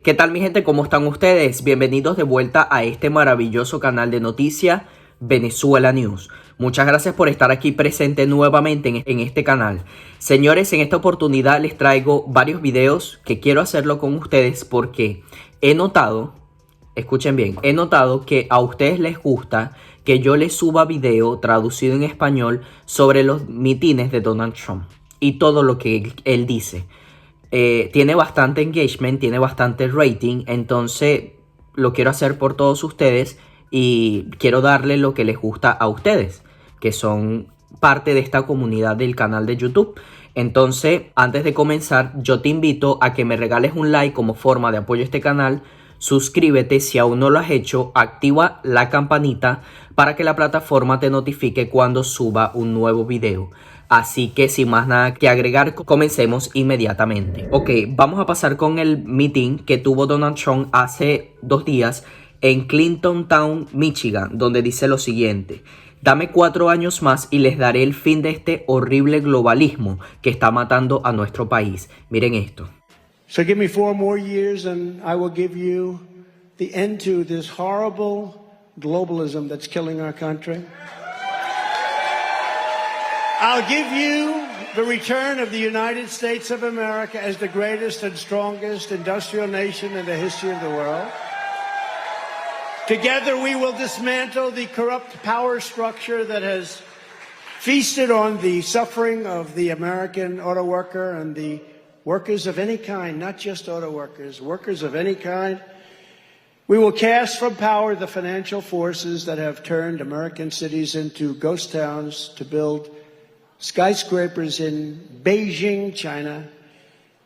¿Qué tal mi gente? ¿Cómo están ustedes? Bienvenidos de vuelta a este maravilloso canal de noticias Venezuela News. Muchas gracias por estar aquí presente nuevamente en este canal. Señores, en esta oportunidad les traigo varios videos que quiero hacerlo con ustedes porque he notado, escuchen bien, he notado que a ustedes les gusta que yo les suba video traducido en español sobre los mitines de Donald Trump y todo lo que él dice. Tiene bastante engagement, tiene bastante rating, entonces lo quiero hacer por todos ustedes y quiero darle lo que les gusta a ustedes, que son parte de esta comunidad del canal de YouTube. Entonces, antes de comenzar, yo te invito a que me regales un like como forma de apoyo a este canal. Suscríbete si aún no lo has hecho, activa la campanita para que la plataforma te notifique cuando suba un nuevo video. Así que sin más nada que agregar, comencemos inmediatamente. Ok, vamos a pasar con el meeting que tuvo Donald Trump hace 2 días en Clinton Town, Michigan, donde dice lo siguiente: dame 4 años más y les daré el fin de este horrible globalismo que está matando a nuestro país. Miren esto. So give me 4 more years and I will give you the end to this horrible globalism that's killing our country. I'll give you the return of the United States of America as the greatest and strongest industrial nation in the history of the world. Together we will dismantle the corrupt power structure that has feasted on the suffering of the American auto worker and the workers of any kind, not just auto workers, workers of any kind. We will cast from power the financial forces that have turned American cities into ghost towns to build skyscrapers in Beijing, China.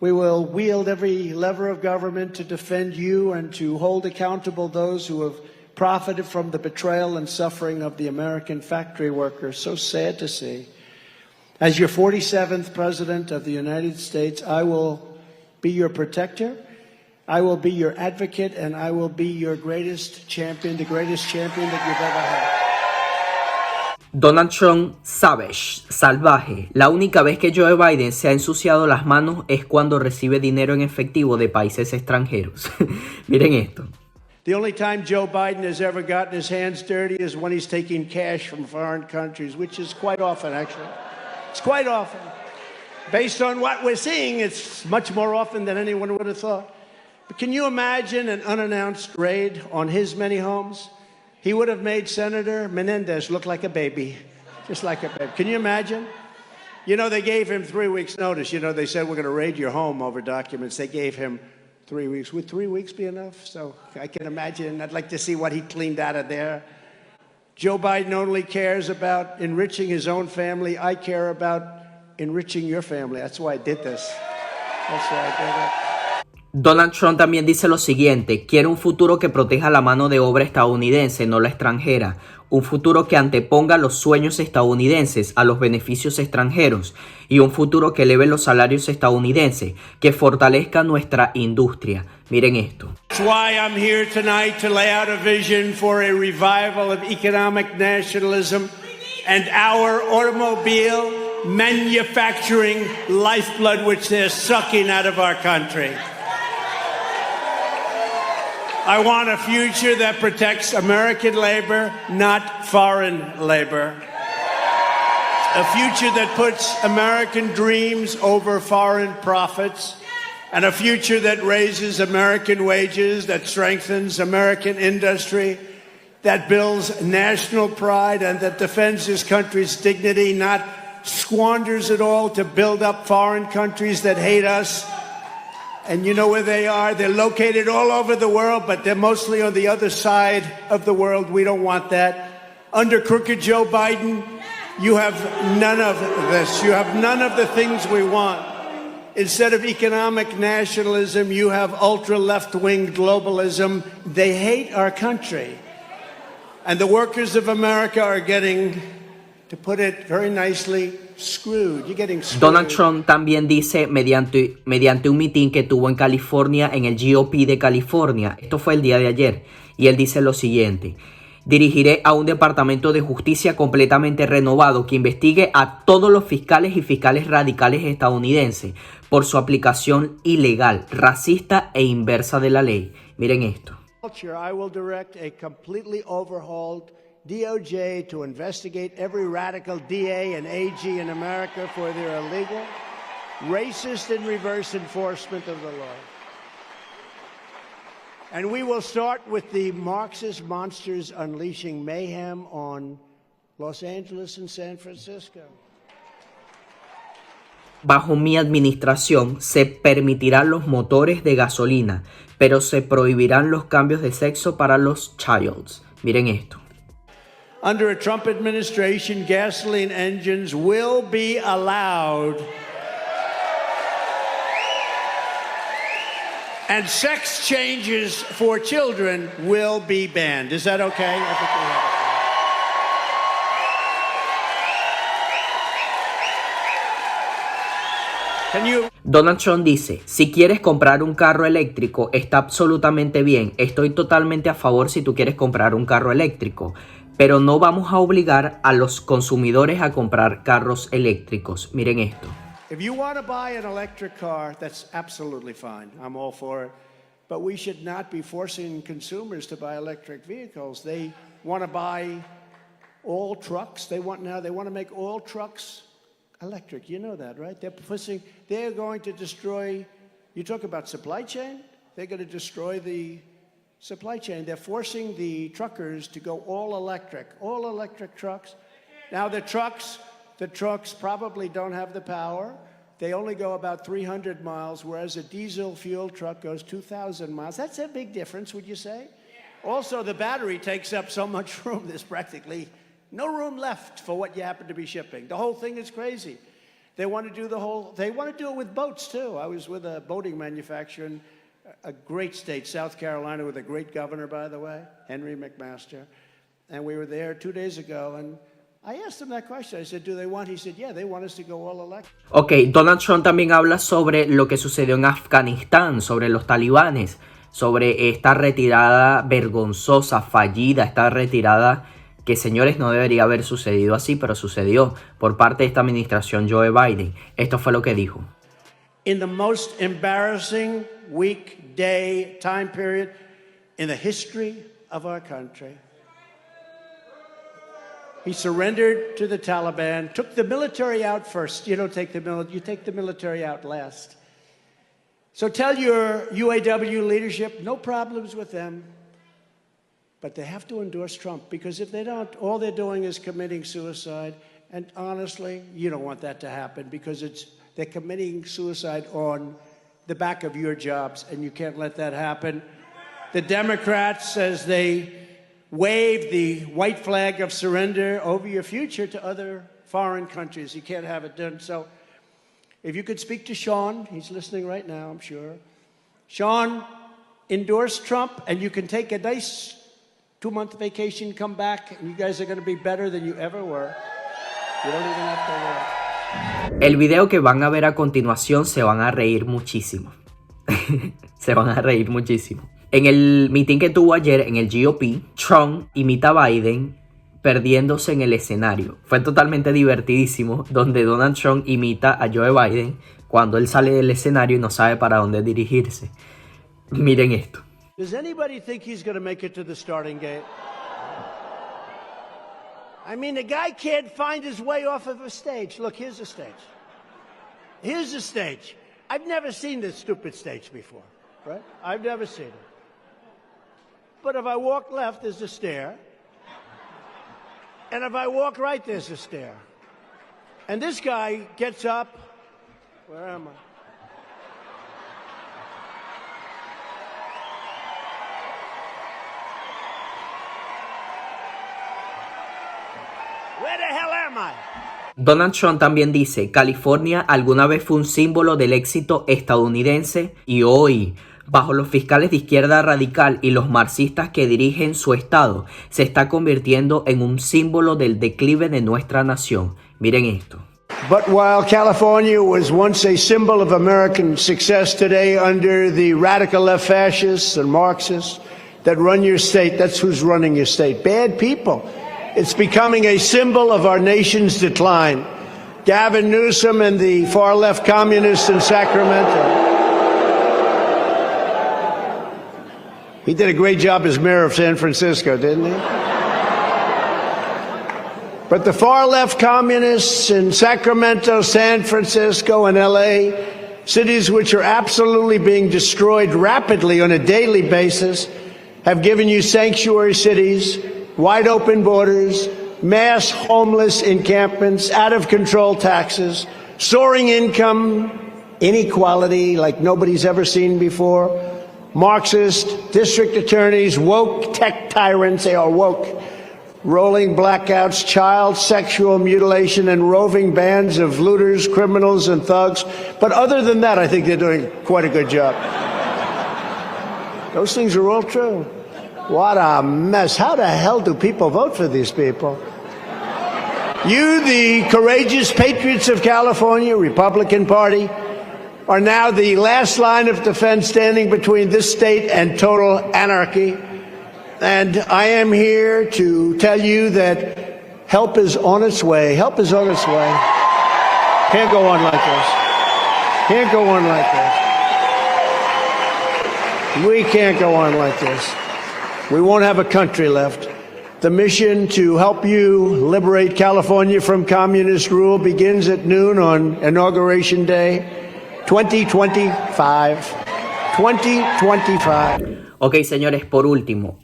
We will wield every lever of government to defend you and to hold accountable those who have profited from the betrayal and suffering of the American factory workers. So sad to see. As your 47th President of the United States, I will be your protector, I will be your advocate, and I will be your greatest champion, the greatest champion that you've ever had. Donald Trump salvaje. La única vez que Joe Biden se ha ensuciado las manos es cuando recibe dinero en efectivo de países extranjeros. Miren esto. The only time Joe Biden has ever gotten his hands dirty is when he's taking cash from foreign countries, which is quite often, actually. It's quite often. Based on what we're seeing, it's much more often than anyone would have thought. But can you imagine an unannounced raid on his many homes? He would have made Senator Menendez look like a baby, just like a baby. Can you imagine? You know, they gave him 3 weeks' notice. You know, they said, we're going to raid your home over documents. They gave him 3 weeks. Would 3 weeks be enough? So I can imagine. I'd like to see what he cleaned out of there. Joe Biden only cares about enriching his own family. I care about enriching your family. That's why I did this. That's why I did it. Donald Trump también dice lo siguiente: quiere un futuro que proteja la mano de obra estadounidense, no la extranjera. Un futuro que anteponga los sueños estadounidenses a los beneficios extranjeros. Y un futuro que eleve los salarios estadounidenses, que fortalezca nuestra industria. Miren esto. That's why I'm here tonight to lay out a vision for a revival of economic nationalism and our automobile manufacturing lifeblood, which they're sucking out of our country. I want a future that protects American labor, not foreign labor. A future that puts American dreams over foreign profits. And a future that raises American wages, that strengthens American industry, that builds national pride, and that defends this country's dignity, not squanders it all to build up foreign countries that hate us. And you know where they are? They're located all over the world, but they're mostly on the other side of the world. We don't want that. Under crooked Joe Biden, you have none of this. You have none of the things we want. Instead of economic nationalism, you have ultra-left-wing globalism. They hate our country. And the workers of America are getting, to put it very nicely, screwed. You're getting screwed. Donald Trump también dice mediante un mitin que tuvo en California, en el GOP de California. Esto fue el día de ayer. Y él dice lo siguiente: dirigiré a un departamento de justicia completamente renovado que investigue a todos los fiscales y fiscales radicales estadounidenses por su aplicación ilegal, racista e inversa de la ley. Miren esto. I will direct a completely overhauled DOJ to investigate every radical DA and AG in America for their illegal, racist, and reverse enforcement of the law. And we will start with the Marxist monsters unleashing mayhem on Los Angeles and San Francisco. Bajo mi administración se permitirán los motores de gasolina, pero se prohibirán los cambios de sexo para los childs. Miren esto. Under a Trump administration, gasoline engines will be allowed, and sex changes for children will be banned. Is that okay? I think we have it. Donald Trump dice, si quieres comprar un carro eléctrico, está absolutamente bien. Estoy totalmente a favor si tú quieres comprar un carro eléctrico. Pero no vamos a obligar a los consumidores a comprar carros eléctricos. Miren esto. If you want to buy an electric car, that's absolutely fine. I'm all for it. But we should not be forcing consumers to buy electric vehicles. They want to buy all trucks. They want to make all trucks electric. You know that, right? They're going to destroy, you talk about supply chain, they're going to destroy the supply chain. They're forcing the truckers to go all electric trucks. Now the trucks probably don't have the power. They only go about 300 miles, whereas a diesel fuel truck goes 2,000 miles. That's a big difference, would you say? Yeah. Also, the battery takes up so much room, there's practically no room left for what you happen to be shipping. The whole thing is crazy. They want to do it with boats too. I was with a boating manufacturer in a great state, South Carolina, with a great governor, by the way, Henry McMaster. And we were there 2 days ago, and I asked him that question. I said, do they want? He said, yeah, they want us to go all electric. Ok, Donald Trump también habla sobre lo que sucedió en Afganistán, sobre los talibanes, sobre esta retirada vergonzosa, fallida, esta retirada que, señores, no debería haber sucedido así, pero sucedió por parte de esta administración Joe Biden. Esto fue lo que dijo. In the most embarrassing week, day, time period in the history of our country, he surrendered to the Taliban, took the military out first. You don't take the military, you take the military out last. So tell your UAW leadership, no problems with them. But they have to endorse Trump, because if they don't, all they're doing is committing suicide. And honestly, you don't want that to happen, because they're committing suicide on the back of your jobs, and you can't let that happen. The Democrats, as they wave the white flag of surrender over your future to other foreign countries, you can't have it done. So if you could speak to Sean, he's listening right now, I'm sure. Sean, endorse Trump, and you can take a nice 2-month vacation, come back, and you guys are going to be better than you ever were. You don't even have to worry. El video que van a ver a continuación se van a reír muchísimo. Se van a reír muchísimo. En el meeting que tuvo ayer en el GOP, Trump imita a Biden perdiéndose en el escenario. Fue totalmente divertidísimo, donde Donald Trump imita a Joe Biden cuando él sale del escenario y no sabe para dónde dirigirse. Miren esto. Does anybody think he's going to make it to the starting gate? I mean, the guy can't find his way off of a stage. Look, here's the stage. Here's the stage. I've never seen this stupid stage before, right? I've never seen it. But if I walk left, there's a stair. And if I walk right, there's a stair. And this guy gets up. Where am I? Where the hell am I? Donald Trump también dice, California alguna vez fue un símbolo del éxito estadounidense y hoy, bajo los fiscales de izquierda radical y los marxistas que dirigen su estado, se está convirtiendo en un símbolo del declive de nuestra nación. Miren esto. But while California was once a symbol of American success, today under the radical left fascists and Marxists that run your state, that's who's running your state. Bad people. It's becoming a symbol of our nation's decline. Gavin Newsom and the far-left communists in Sacramento. He did a great job as mayor of San Francisco, didn't he? But the far-left communists in Sacramento, San Francisco, and LA, cities which are absolutely being destroyed rapidly on a daily basis, have given you sanctuary cities, wide open borders, mass homeless encampments, out-of-control taxes, soaring income, inequality like nobody's ever seen before, Marxist district attorneys, woke tech tyrants, they are woke, rolling blackouts, child sexual mutilation, and roving bands of looters, criminals, and thugs. But other than that, I think they're doing quite a good job. Those things are all true. What a mess. How the hell do people vote for these people? You, the courageous patriots of California, Republican Party, are now the last line of defense standing between this state and total anarchy. And I am here to tell you that help is on its way. Help is on its way. Can't go on like this. Can't go on like this. We can't go on like this. We won't have a country left. The mission to help you liberate California from communist rule begins at noon on Inauguration Day, 2025. 2025. Ok, señores, por último,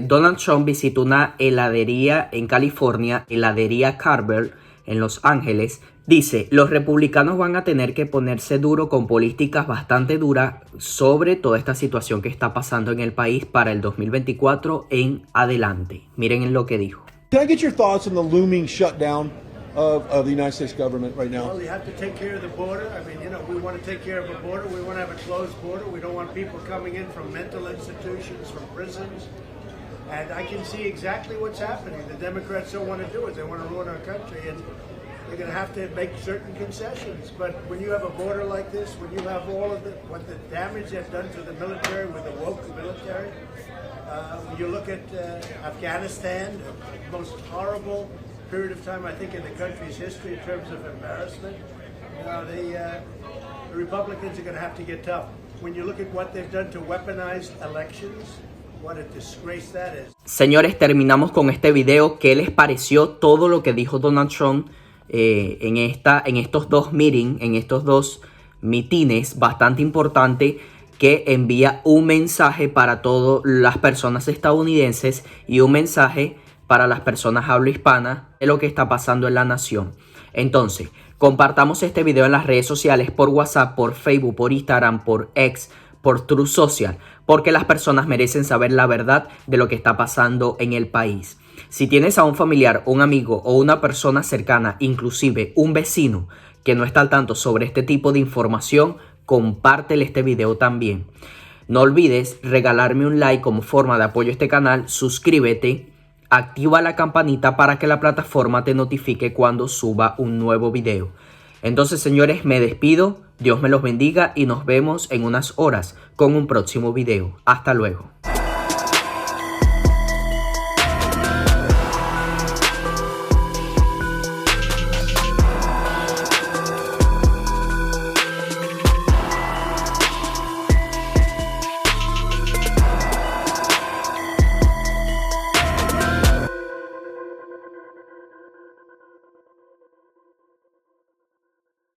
Donald Trump visitó una heladería en California, heladería Carver, en Los Ángeles. Dice, los republicanos van a tener que ponerse duro con políticas bastante duras sobre toda esta situación que está pasando en el país para el 2024 en adelante. Miren lo que dijo. Can I get your thoughts on the looming shutdown of the United States government right now? Well, you have to take care of the border. I mean, we want to take care of a border. We want to have a closed border. We don't want people coming in from mental institutions, from prisons. And I can see exactly what's happening. The Democrats don't want to do it. They want to ruin our country. And they're going to have to make certain concessions. But when you have a border like this, when you have all of what the damage they've done to the military with the woke military, when you look at Afghanistan, the most horrible period of time, I think, in the country's history in terms of embarrassment, the Republicans are going to have to get tough. When you look at what they've done to weaponize elections, what a disgrace that is. Señores, terminamos con este video. ¿Qué les pareció todo lo que dijo Donald Trump en estos dos meetings, en estos dos mitines bastante importantes, que envía un mensaje para todas las personas estadounidenses y un mensaje para las personas habla hispana de lo que está pasando en la nación? Entonces, compartamos este video en las redes sociales, por WhatsApp, por Facebook, por Instagram, por X, por Truth Social, porque las personas merecen saber la verdad de lo que está pasando en el país. Si tienes a un familiar, un amigo o una persona cercana, inclusive un vecino, que no está al tanto sobre este tipo de información, compártele este video también. No olvides regalarme un like como forma de apoyo a este canal, suscríbete, activa la campanita para que la plataforma te notifique cuando suba un nuevo video. Entonces, señores, me despido, Dios me los bendiga y nos vemos en unas horas con un próximo video. Hasta luego.